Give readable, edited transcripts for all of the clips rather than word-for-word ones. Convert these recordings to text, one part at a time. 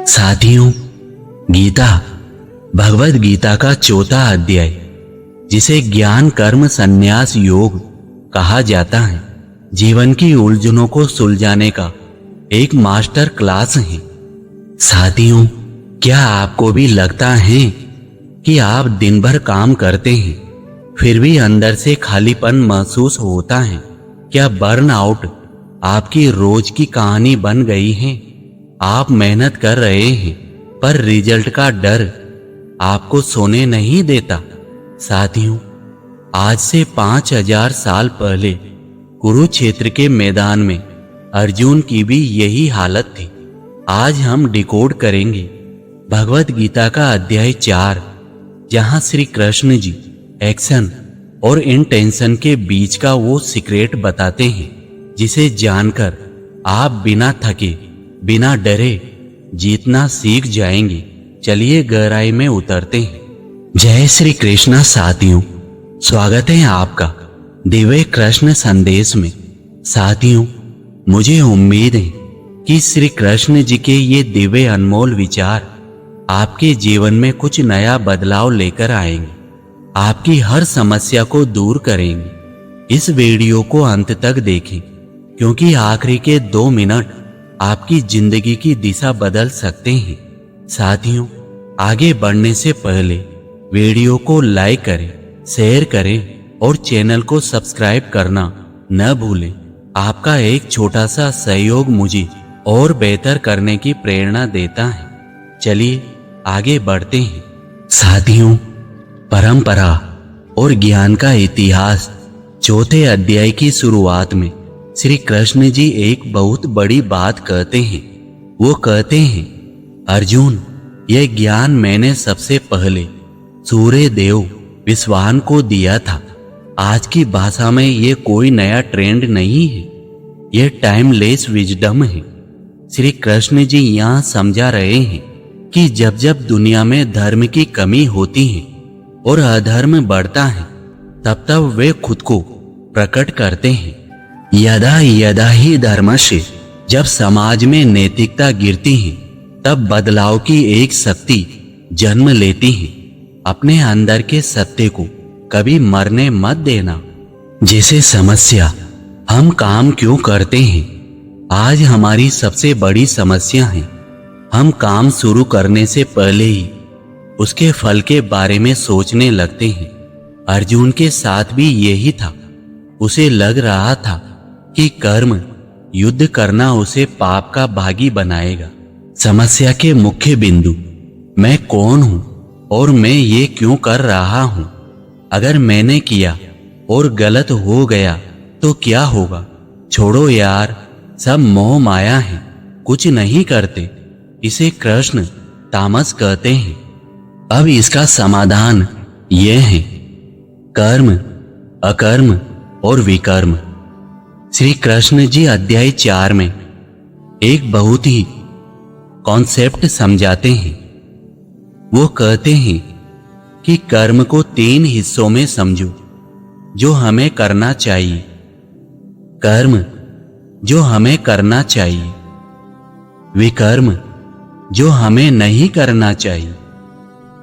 साथियों, गीता भगवद गीता का चौथा अध्याय, जिसे ज्ञान कर्म संन्यास योग कहा जाता है, जीवन की उलझनों को सुलझाने का एक मास्टर क्लास है। साथियों, क्या आपको भी लगता है कि आप दिन भर काम करते हैं फिर भी अंदर से खालीपन महसूस होता है? क्या बर्नआउट आपकी रोज की कहानी बन गई है? आप मेहनत कर रहे हैं पर रिजल्ट का डर आपको सोने नहीं देता। साथियों, आज से 5000 साल पहले कुरुक्षेत्र के मैदान में अर्जुन की भी यही हालत थी। आज हम डिकोड करेंगे भगवद गीता का अध्याय 4, जहां श्री कृष्ण जी एक्शन और इंटेंशन के बीच का वो सीक्रेट बताते हैं, जिसे जानकर आप बिना थके बिना डरे जीतना सीख जाएंगे। चलिए गहराई में उतरते हैं। जय श्री कृष्णा। साथियों, स्वागत है आपका दिव्य कृष्ण संदेश में। साथियों, मुझे उम्मीद है कि श्री कृष्ण जी के ये दिव्य अनमोल विचार आपके जीवन में कुछ नया बदलाव लेकर आएंगे, आपकी हर समस्या को दूर करेंगे। इस वीडियो को अंत तक देखें, क्योंकि आखिरी के 2 मिनट आपकी जिंदगी की दिशा बदल सकते हैं। साथियों, आगे बढ़ने से पहले वीडियो को लाइक करें, शेयर करें और चैनल को सब्सक्राइब करना न भूलें। आपका एक छोटा सा सहयोग मुझे और बेहतर करने की प्रेरणा देता है। चलिए आगे बढ़ते हैं। साथियों, परंपरा और ज्ञान का इतिहास चौथे अध्याय की शुरुआत में श्री कृष्ण जी एक बहुत बड़ी बात कहते हैं। वो कहते हैं, अर्जुन, यह ज्ञान मैंने सबसे पहले सूर्य देव विश्वान को दिया था। आज की भाषा में ये कोई नया ट्रेंड नहीं है, यह टाइमलेस विजडम है। श्री कृष्ण जी यहाँ समझा रहे हैं कि जब जब दुनिया में धर्म की कमी होती है और अधर्म बढ़ता है, तब तब वे खुद को प्रकट करते हैं। यदा यदा ही धर्मस्य, जब समाज में नैतिकता गिरती है तब बदलाव की एक शक्ति जन्म लेती है। अपने अंदर के सत्य को कभी मरने मत देना। जैसे समस्या, हम काम क्यों करते हैं, आज हमारी सबसे बड़ी समस्या है हम काम शुरू करने से पहले ही उसके फल के बारे में सोचने लगते हैं। अर्जुन के साथ भी यही था। उसे लग रहा था कि कर्म युद्ध करना उसे पाप का भागी बनाएगा। समस्या के मुख्य बिंदु, मैं कौन हूं और मैं ये क्यों कर रहा हूं? अगर मैंने किया और गलत हो गया तो क्या होगा? छोड़ो यार, सब मोह माया है, कुछ नहीं करते। इसे कृष्ण तामस कहते हैं। अब इसका समाधान यह है, कर्म, अकर्म और विकर्म। श्री कृष्ण जी अध्याय 4 में एक बहुत ही कॉन्सेप्ट समझाते हैं। वो कहते हैं कि कर्म को 3 हिस्सों में समझो जो हमें करना चाहिए। कर्म जो हमें करना चाहिए, विकर्म जो हमें नहीं करना चाहिए,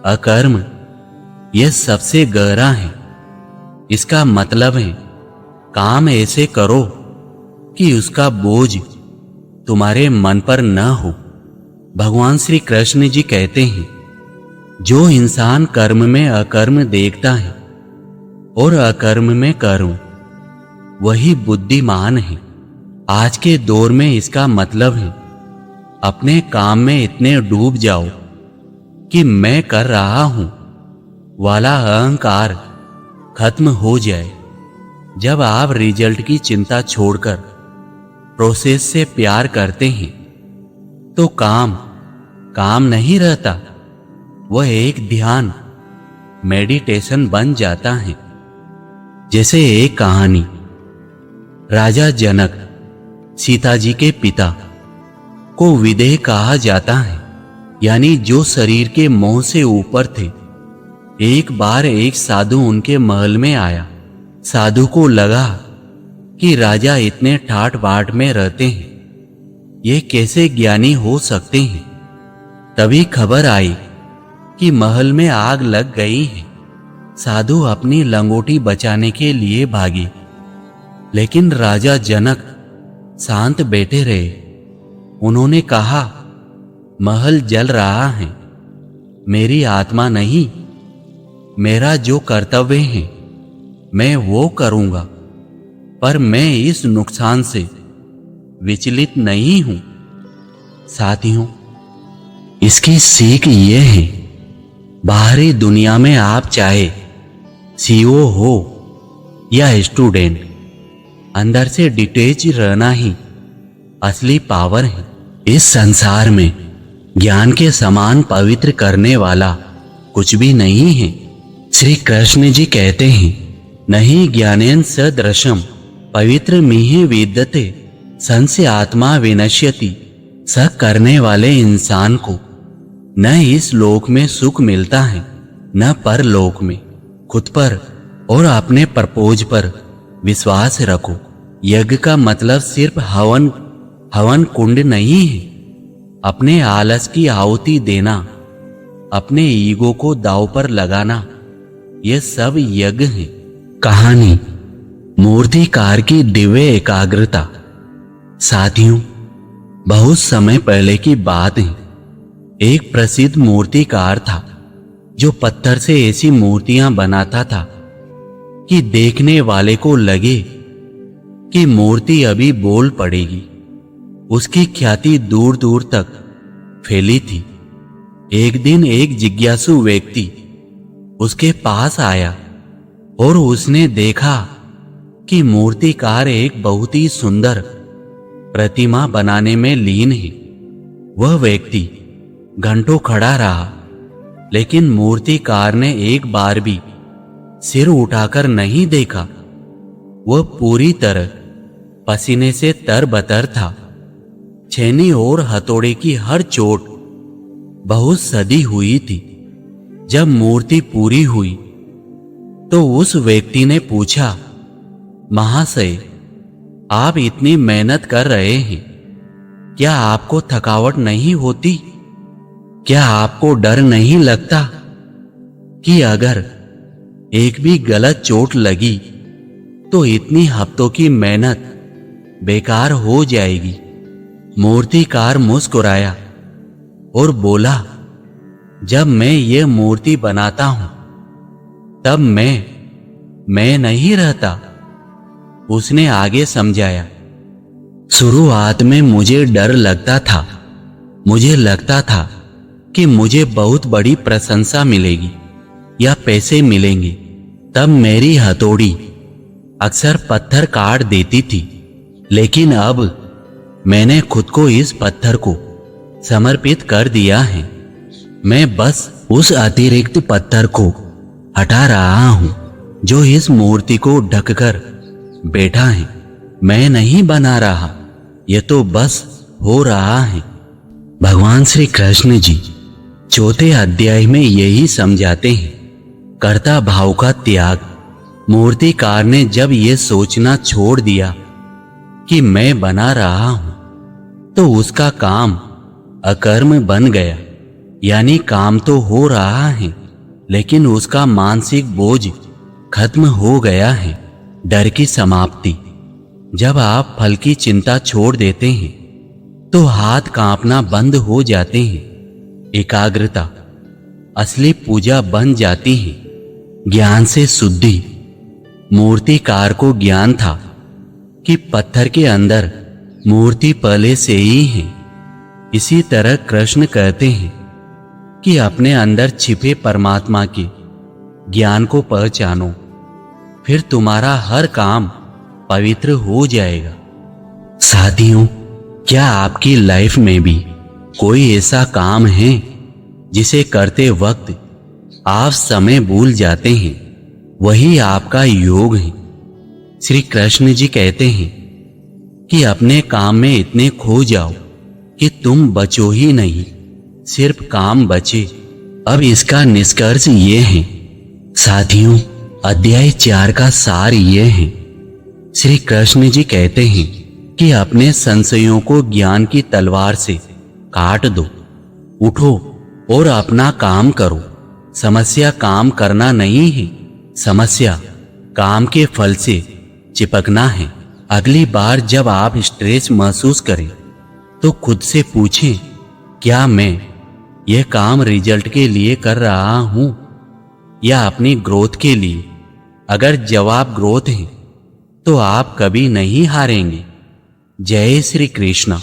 अकर्म यह सबसे गहरा है। इसका मतलब है काम ऐसे करो कि उसका बोझ तुम्हारे मन पर न हो। भगवान श्री कृष्ण जी कहते हैं, जो इंसान कर्म में अकर्म देखता है और अकर्म में कर्म, वही बुद्धिमान है। आज के दौर में इसका मतलब है अपने काम में इतने डूब जाओ कि मैं कर रहा हूं वाला अहंकार खत्म हो जाए। जब आप रिजल्ट की चिंता छोड़कर प्रोसेस से प्यार करते हैं तो काम नहीं रहता, वह एक ध्यान मेडिटेशन बन जाता है। जैसे एक कहानी, राजा जनक सीता जी के पिता को विदेह कहा जाता है, यानी जो शरीर के मोह से ऊपर थे। एक बार एक साधु उनके महल में आया। साधु को लगा कि राजा इतने ठाट बाट में रहते हैं, ये कैसे ज्ञानी हो सकते हैं? तभी खबर आई कि महल में आग लग गई है। साधु अपनी लंगोटी बचाने के लिए भागे, लेकिन राजा जनक शांत बैठे रहे। उन्होंने कहा, महल जल रहा है, मेरी आत्मा नहीं। मेरा जो कर्तव्य है मैं वो करूंगा, पर मैं इस नुकसान से विचलित नहीं हूं। साथियों, इसकी सीख ये है, बाहरी दुनिया में आप चाहे सीईओ हो या स्टूडेंट, अंदर से डिटेच रहना ही असली पावर है। इस संसार में ज्ञान के समान पवित्र करने वाला कुछ भी नहीं है। श्री कृष्ण जी कहते हैं, नहीं ज्ञानेन सदृशम पवित्र मिहि विद्यते संस्य आत्मा विनश्यति। स करने वाले इंसान को न इस लोक में सुख मिलता है न परलोक में। खुद पर और अपने परपोज पर विश्वास रखो। यज्ञ का मतलब सिर्फ हवन कुंड नहीं है। अपने आलस की आहुति देना, अपने ईगो को दांव पर लगाना, ये सब यज्ञ है। कहानी मूर्तिकार की दिव्य एकाग्रता। साथियों, बहुत समय पहले की बात है। एक प्रसिद्ध मूर्तिकार था जो पत्थर से ऐसी मूर्तियां बनाता था कि देखने वाले को लगे कि मूर्ति अभी बोल पड़ेगी। उसकी ख्याति दूर दूर तक फैली थी। एक दिन एक जिज्ञासु व्यक्ति उसके पास आया और उसने देखा कि मूर्तिकार एक बहुत ही सुंदर प्रतिमा बनाने में लीन है। वह व्यक्ति घंटों खड़ा रहा, लेकिन मूर्तिकार ने एक बार भी सिर उठाकर नहीं देखा। वह पूरी तरह पसीने से तरबतर था। छेनी और हथौड़े की हर चोट बहुत सदी हुई थी। जब मूर्ति पूरी हुई तो उस व्यक्ति ने पूछा, महाशय, आप इतनी मेहनत कर रहे हैं, क्या आपको थकावट नहीं होती? क्या आपको डर नहीं लगता कि अगर एक भी गलत चोट लगी तो इतनी हफ्तों की मेहनत बेकार हो जाएगी? मूर्तिकार मुस्कुराया और बोला, जब मैं ये मूर्ति बनाता हूं तब मैं नहीं रहता। उसने आगे समझाया, शुरुआत में मुझे डर लगता था। मुझे लगता था कि मुझे बहुत बड़ी प्रशंसा मिलेगी या पैसे मिलेंगे। तब मेरी हथौड़ी अक्सर पत्थर काट देती थी, लेकिन अब मैंने खुद को इस पत्थर को समर्पित कर दिया है। मैं बस उस अतिरिक्त पत्थर को हटा रहा हूं जो इस मूर्ति को ढककर बैठा है। मैं नहीं बना रहा, ये तो बस हो रहा है। भगवान श्री कृष्ण जी चौथे अध्याय में यही समझाते हैं, कर्ता भाव का त्याग। मूर्तिकार ने जब ये सोचना छोड़ दिया कि मैं बना रहा हूं, तो उसका काम अकर्म बन गया। यानी काम तो हो रहा है, लेकिन उसका मानसिक बोझ खत्म हो गया है। डर की समाप्ति। जब आप फल की चिंता छोड़ देते हैं तो हाथ कांपना बंद हो जाते हैं। एकाग्रता असली पूजा बन जाती है। ज्ञान से शुद्धि। मूर्तिकार को ज्ञान था कि पत्थर के अंदर मूर्ति पहले से ही है। इसी तरह कृष्ण कहते हैं कि अपने अंदर छिपे परमात्मा के ज्ञान को पहचानो, फिर तुम्हारा हर काम पवित्र हो जाएगा। साथियों, क्या आपकी लाइफ में भी कोई ऐसा काम है जिसे करते वक्त आप समय भूल जाते हैं? वही आपका योग है। श्री कृष्ण जी कहते हैं कि अपने काम में इतने खो जाओ कि तुम बचो ही नहीं, सिर्फ काम बचे। अब इसका निष्कर्ष ये है साथियों, अध्याय 4 का सार ये है। श्री कृष्ण जी कहते हैं कि अपने संशयों को ज्ञान की तलवार से काट दो। उठो और अपना काम करो। समस्या काम करना नहीं है, समस्या काम के फल से चिपकना है। अगली बार जब आप स्ट्रेस महसूस करें तो खुद से पूछें, क्या मैं यह काम रिजल्ट के लिए कर रहा हूं या अपनी ग्रोथ के लिए? अगर जवाब ग्रोथ है तो आप कभी नहीं हारेंगे। जय श्री कृष्ण।